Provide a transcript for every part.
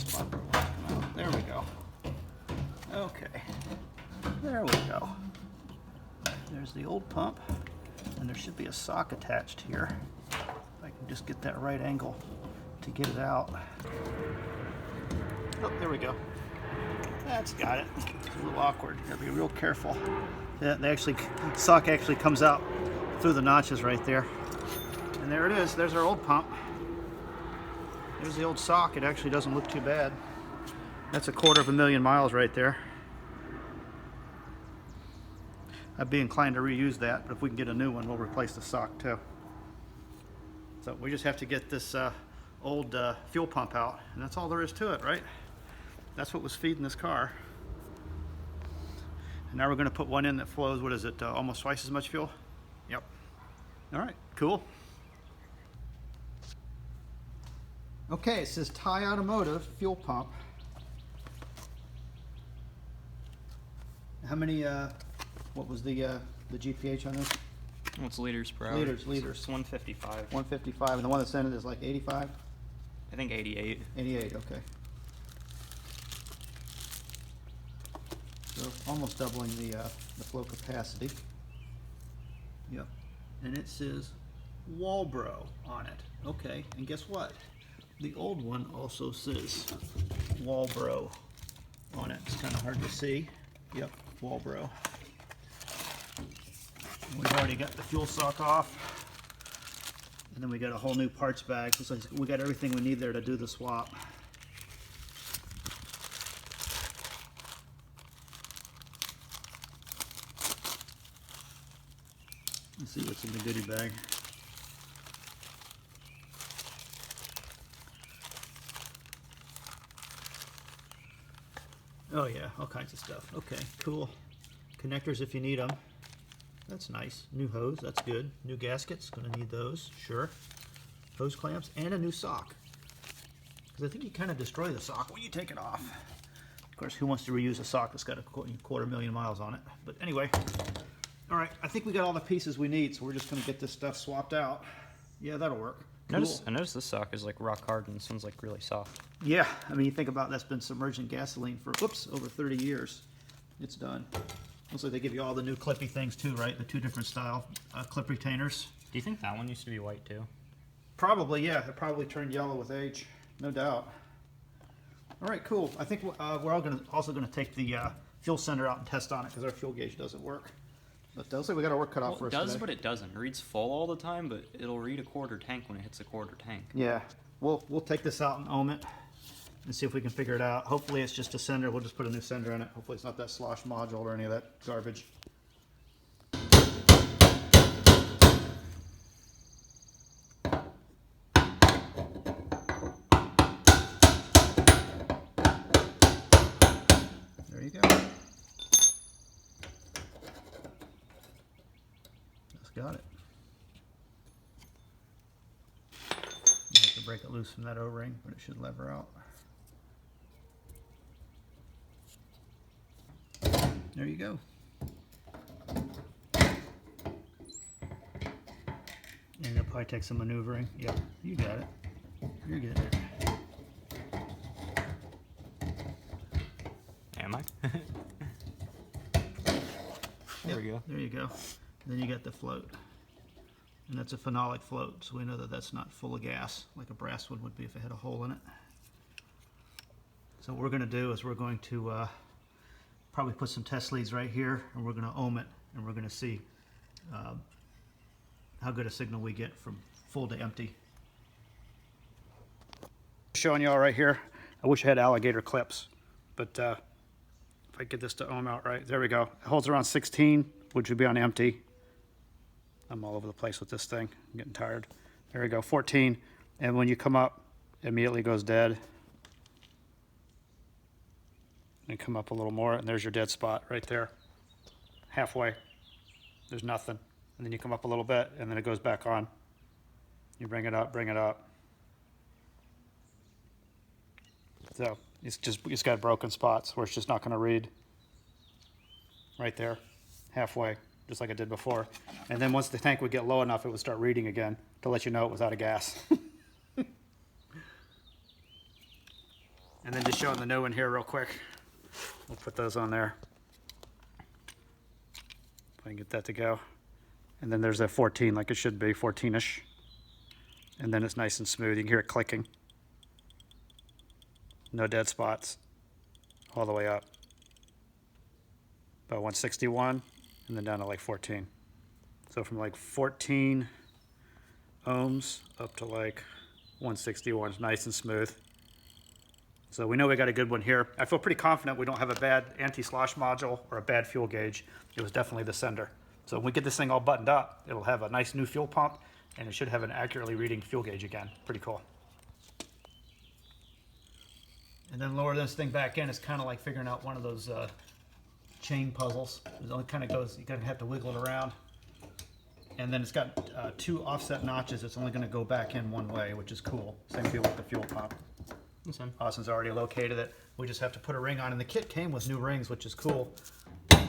spot. There we go. Okay, there we go. There's the old pump, and there should be a sock attached here. If I can just get that right angle to get it out. Oh, there we go. That's got it. It's a little awkward. You gotta be real careful. The sock actually comes out through the notches right there. And there it is. There's our old pump. There's the old sock. It actually doesn't look too bad. That's 250,000 miles right there. I'd be inclined to reuse that, but if we can get a new one, we'll replace the sock too. So we just have to get this old fuel pump out, and that's all there is to it, right? That's what was feeding this car. And now we're going to put one in that flows, what is it, almost twice as much fuel? Yep. All right, cool. Okay, it says Thai Automotive fuel pump. How many, what was the GPH on this? What's liters per hour? Liters. It's 155. 155, and the one that's in it is like 85? I think 88. 88, okay. So almost doubling the flow capacity. Yep. And it says Walbro on it. Okay, and guess what? The old one also says Walbro on it. It's kind of hard to see. Yep, Walbro. We've already got the fuel sock off. And then we got a whole new parts bag. So we got everything we need there to do the swap. Let's see what's in the goodie bag. Oh yeah, all kinds of stuff. Okay, cool. Connectors if you need them. That's nice. New hose, that's good. New gaskets, gonna need those, sure. Hose clamps, and a new sock. Because I think you kind of destroy the sock when you take it off. Of course, who wants to reuse a sock that's got a 250,000 miles on it? But anyway, all right, I think we got all the pieces we need, so we're just gonna get this stuff swapped out. Yeah, that'll work. Cool. I noticed this sock is like rock hard and this one's like really soft. Yeah, I mean, you think about that's been submerged in gasoline for, over 30 years. It's done. Looks like they give you all the new clippy things too, right? The two different style clip retainers. Do you think that one used to be white too? Probably, yeah. It probably turned yellow with age, no doubt. All right, cool. I think we're also gonna take the fuel sender out and test on it because our fuel gauge doesn't work. But it looks like we got our work cut off for us today. It does, today. but it doesn't. It reads full all the time, but it'll read a quarter tank when it hits a quarter tank. Yeah, we'll take this out and ohm it and see if we can figure it out. Hopefully it's just a sender. We'll just put a new sender in it. Hopefully it's not that slosh module or any of that garbage. There you go. Just got it. You have to break it loose from that O-ring, but it should lever out. There you go. And it'll probably take some maneuvering. Yep, you got it. You're getting it. Am I? There we go. There you go. And then you got the float. And that's a phenolic float, so we know that that's not full of gas like a brass one would be if it had a hole in it. So what we're going to do is we're going to probably put some test leads right here, and we're going to ohm it, and we're going to see how good a signal we get from full to empty. Showing you all right here. I wish I had alligator clips, but if I get this to ohm out right, there we go. It holds around 16, which would be on empty. I'm all over the place with this thing. I'm getting tired. There we go, 14. And when you come up, it immediately goes dead. And come up a little more, and there's your dead spot right there. Halfway. There's nothing. And then you come up a little bit, and then it goes back on. You bring it up, bring it up. So it's got broken spots where it's just not going to read. Right there, halfway, just like it did before. And then once the tank would get low enough, it would start reading again to let you know it was out of gas. And And then just showing the new one here real quick. We'll put those on there. If I can get that to go. And then there's a 14 like it should be, 14-ish. And then it's nice and smooth. You can hear it clicking. No dead spots. All the way up. About 161 and then down to like 14. So from like 14 ohms up to like 161. It's nice and smooth. So we know we got a good one here. I feel pretty confident we don't have a bad anti-slosh module or a bad fuel gauge. It was definitely the sender. So when we get this thing all buttoned up, it'll have a nice new fuel pump and it should have an accurately reading fuel gauge again. Pretty cool. And then lower this thing back in is kind of like figuring out one of those chain puzzles. It only kind of goes, you kind of have to wiggle it around. And then it's got 2 offset notches. It's only going to go back in one way, which is cool. Same deal with the fuel pump. Austin's already located it. We just have to put a ring on, and the kit came with new rings, which is cool. I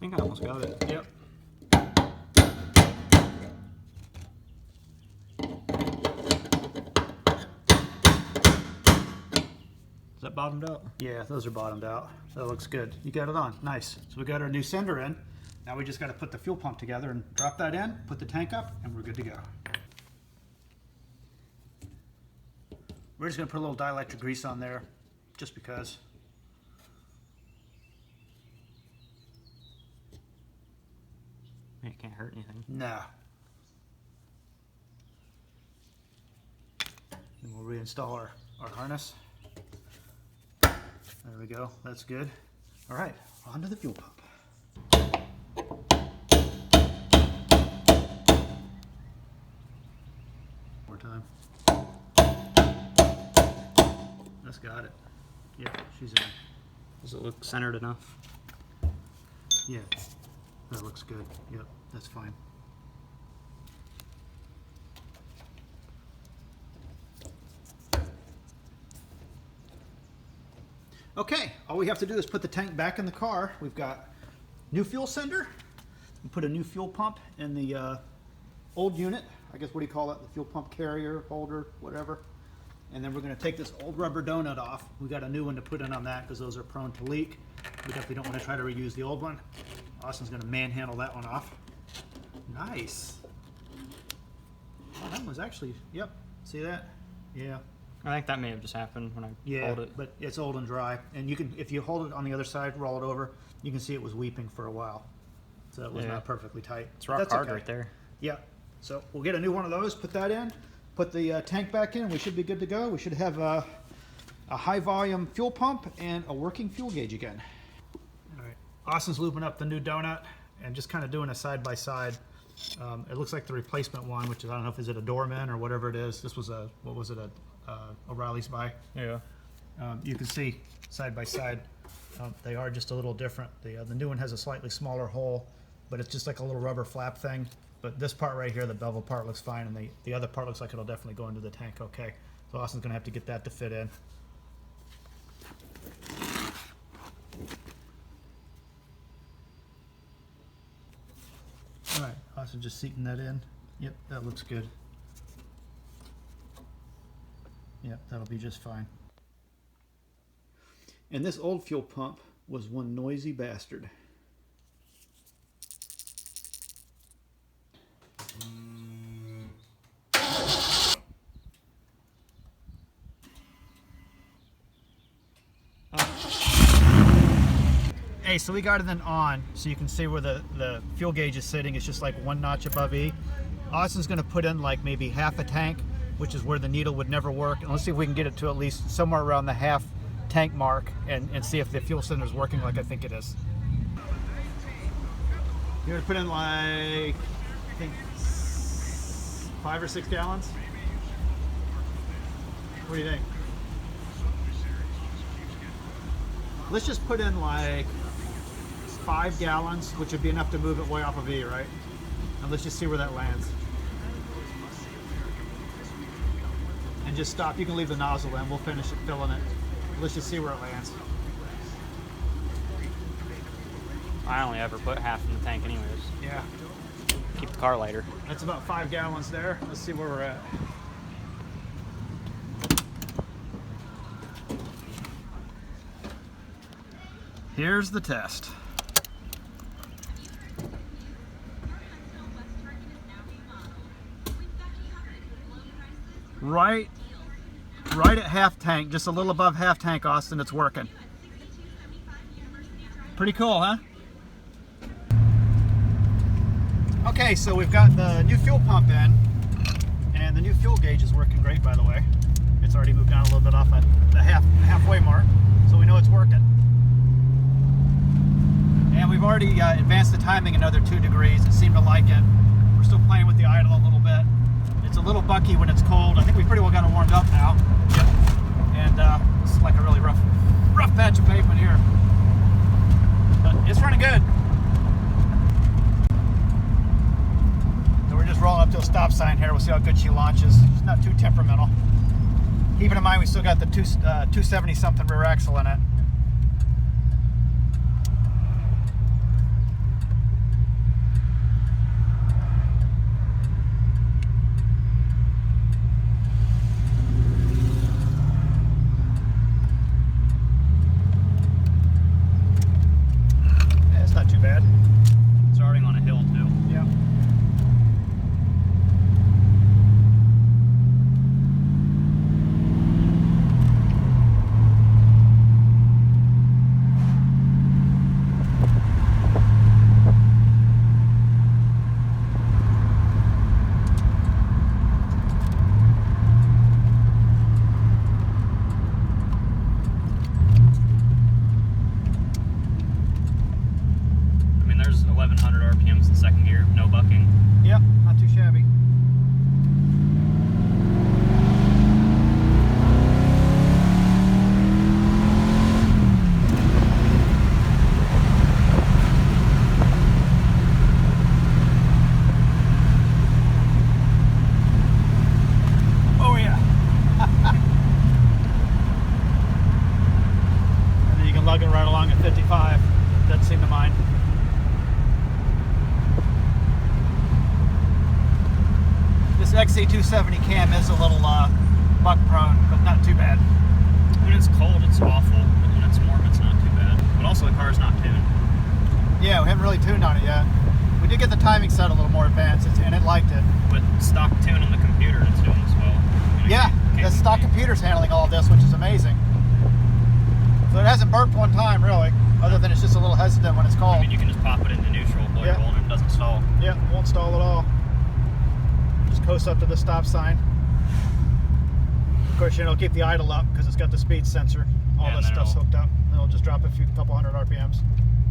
think I almost got it. Yep. Is that bottomed out? Yeah, those are bottomed out. That looks good. You got it on. Nice. So we got our new sender in. Now we just got to put the fuel pump together and drop that in, put the tank up, and we're good to go. We're just going to put a little dielectric grease on there, just because. It can't hurt anything. Nah. And we'll reinstall our harness. There we go. That's good. All right, on to the fuel pump. More time. That's got it. Yep, she's in. Does it look centered enough? Yeah, that looks good. Yep, that's fine. Okay, all we have to do is put the tank back in the car. We've got new fuel sender. We put a new fuel pump in the old unit. I guess, what do you call it? The fuel pump carrier, holder, whatever. And then we're going to take this old rubber donut off. We got a new one to put in on that because those are prone to leak. We definitely don't want to try to reuse the old one. Austin's going to manhandle that one off. Nice. Oh, that one's actually, yep. See that? Yeah. I think that may have just happened when I Yeah, pulled it. but it's old and dry. And you can, if you hold it on the other side, roll it over, you can see it was weeping for a while. So it was not perfectly tight. It's rock hard right there. Yeah. So we'll get a new one of those, put that in, put the tank back in. We should be good to go. We should have a high volume fuel pump and a working fuel gauge again. All right. Austin's looping up the new donut and just kind of doing a side by side. It looks like the replacement one, which is, I don't know if is it a Doorman or whatever it is. This was a, what was it, a O'Reilly's buy. Yeah. You can see side by side, they are just a little different. The new one has a slightly smaller hole, but it's just like a little rubber flap thing. But this part right here, the bevel part, looks fine, and the other part looks like it'll definitely go into the tank okay. So Austin's gonna have to get that to fit in. All right, Austin just seating that in. Yep, that looks good. Yep, that'll be just fine. And this old fuel pump was one noisy bastard. Hey, so we got it then on, so you can see where the fuel gauge is sitting. It's just like one notch above E. Austin's gonna put in like maybe half a tank, which is where the needle would never work. And let's see if we can get it to at least somewhere around the half tank mark and see if the fuel cylinder is working like I think it is. You're gonna put in like, I think 5 or 6 gallons? What do you think? Let's just put in like 5 gallons, which would be enough to move it way off of E, right? And let's just see where that lands. And just stop. You can leave the nozzle in. We'll finish it filling it. Let's just see where it lands. I only ever put half in the tank anyways. Yeah. Keep the car lighter. That's about 5 gallons there. Let's see where we're at. Here's the test. Right at half tank, just a little above half tank, Austin, it's working. Pretty cool, huh? Okay, so we've got the new fuel pump in, and the new fuel gauge is working great, by the way. It's already moved down a little bit off at the halfway mark, so we know it's working. And we've already advanced the timing another 2 degrees. It seemed to like it. We're still playing with the idle a little bit. It's a little bucky when it's cold. I think we pretty well got it warmed up now. Yep. And it's like a really rough patch of pavement here. But it's running good. So we're just rolling up to a stop sign here. We'll see how good she launches. She's not too temperamental. Keeping in mind we still got the 270 something rear axle in it. Not too bad. Starting on a hill too. Yeah. There's 1100 RPMs in second gear, no bucking. Yep, not too shabby. Oh yeah. And then you can lug it right along at 55. Doesn't seem to mind. This XC270 cam is a little buck prone, but not too bad. When it's cold, it's awful, but when it's warm, it's not too bad. But also, the car's not tuned. Yeah, we haven't really tuned on it yet. We did get the timing set a little more advanced, and it liked it. With stock tune on the computer, it's doing this well. Yeah, the stock computer's handling all of this, which is amazing. So it hasn't burped one time, really, other than it's just a little hesitant when it's cold. I mean, you can just pop it into neutral, blow your hole, and it doesn't stall. Yeah, it won't stall at all. Just coast up to the stop sign. Of course, you know, keep the idle up because it's got the speed sensor. All Yeah, this stuff's hooked up. And it'll just drop a couple hundred RPMs.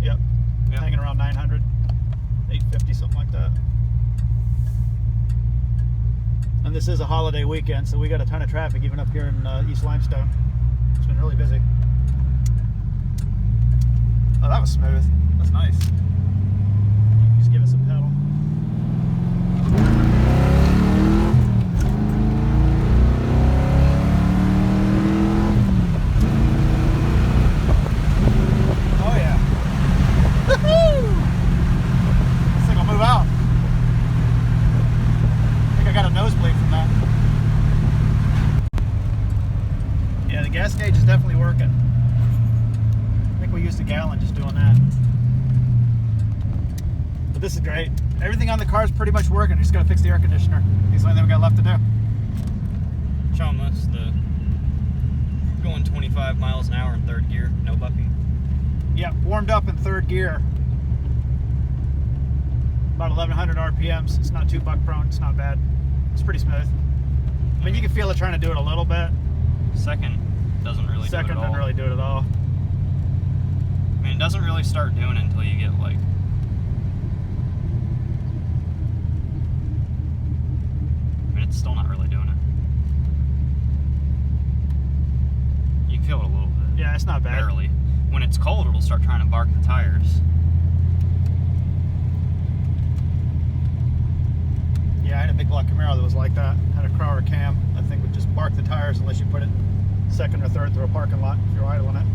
Yep. Hanging around 900, 850, something like that. And this is a holiday weekend, so we got a ton of traffic even up here in East Limestone. It's been really busy. Oh, that was smooth. That's nice. Just give it some pedal. Oh yeah. Woohoo! This thing will move out. I think I got a nosebleed from that. Yeah, the gas gauge is definitely working. I think we used a gallon just doing that. But this is great. Everything on the car is pretty much working. Just got to fix the air conditioner. It's the only thing we got left to do. Show them this, going 25 miles an hour in third gear, no bucking. Yep, warmed up in third gear. About 1100 RPMs. It's not too buck prone. It's not bad. It's pretty smooth. I mean, you can feel it trying to do it a little bit. Second doesn't really do it Second at all. doesn't really do it at all. I mean, it doesn't really start doing it until you get like... I mean, it's still not really doing it. You can feel it a little bit. Yeah, it's not bad. Barely. When it's cold, it'll start trying to bark the tires. Yeah, I had a big block Camaro that was like that. Had a Crower cam. That thing would just bark the tires unless you put it second or third through a parking lot if you're idling it.